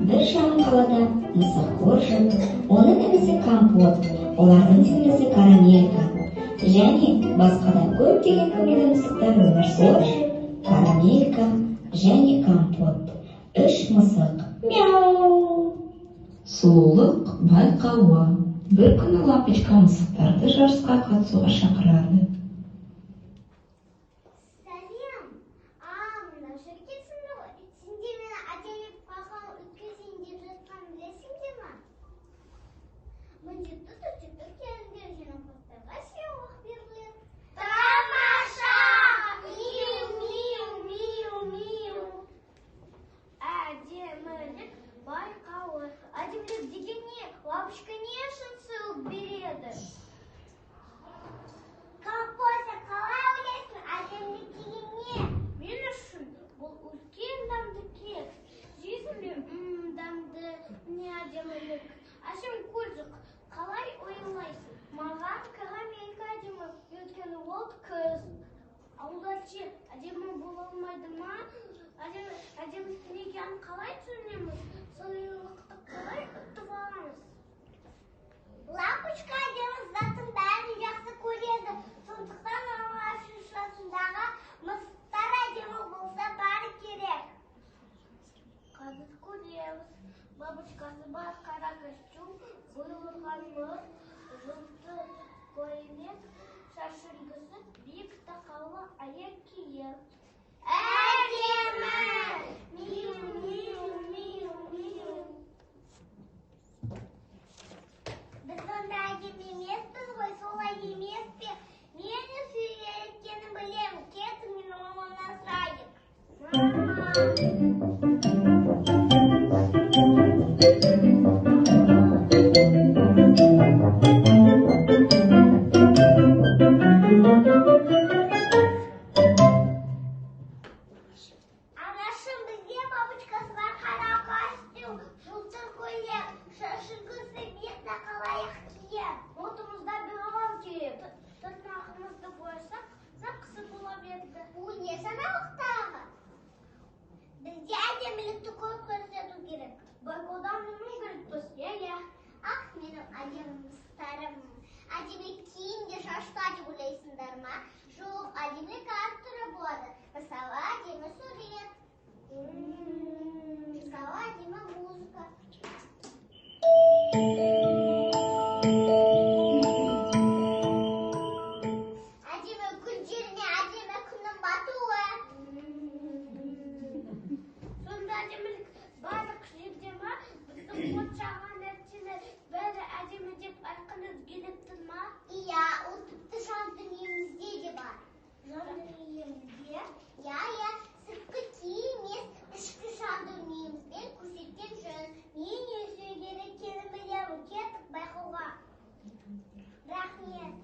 Бір шағын қалада мысыққор жүр. Оның інісі Компот, олардың сіңлісі Карамелька және басқа да көптеген көңілді мысықтар өмір сүріп жүр. Карамелька және Компот. Үш мысық. Мяу! Сұлулық байқауы. Бір күні Лапочка мысықтарды жарысқа қатысуға шақырады. Лапочка не үшін сыйлық береді. Композа, қалай ойлайсың, әдемілік деген не? Мен үшін бұл үлкен дамды кек. Жейсің бе, дамды, не әдемілік. Әшім көзік, қалай ойлайсың? Маған Карамелька әдемі, өйткені ол қыз. Аулар ше, әдемі бола алмайды ма? Әдемілік екенін қалай түсінеміз? Сыйлықты қалай ұтып аламыз? Лапочка әдемі затын бәрін жақсы көреді. Сондықтан ағаш жасындағы мысықтар әдемі болса бәрі керек. Қазір көреміз. Бабочкасы бар қара костюм, бұйылған мыс, жылты көйлек, шашылғысы биік тақаулы аяқ киім. Әдемі! Біз онда әдемі емеспіз ғой, солай емес пе? Мені сүйреткенін білемін, кетің мен мамамнан сұрайын. Анашым, бізде бабочкасы бар қара костюм, жылтыр көйлек, шашылғысы биік тақалы аяқ киім. Отымызда болған керек. Тырнағымызды боясақ, қысы бола берді. Бұл не саналықтағы? Бізде әдемілікті көп көрсету керек. Байқаудан мұның көріппіз, иә. Ақ, менің әдемі мысықтарым. Әдемілік киімде шашта деп ойлайсыңдар ма? Жоқ, әдемілік әртүрлі болады. Мысалы, әдемі сурет. Мысалы, әдемі музыка. Әдемі күндеріне әдемі күннің батуы. Сонда әдемілік барлық жерде ма? Біздің қоршаған нәрселер бәрі әдемі деп айтқаныңыз келіп тұр ма? Иә, ол тіпті жан дүниемізде де бар. Жан дүниемізде? Иә, сыртқы киім емес, ішкі жан дүниемізбен көрсеткен жөн. Мен не істеу керек екенін білемін. Кеттік байқауға. Рахмет.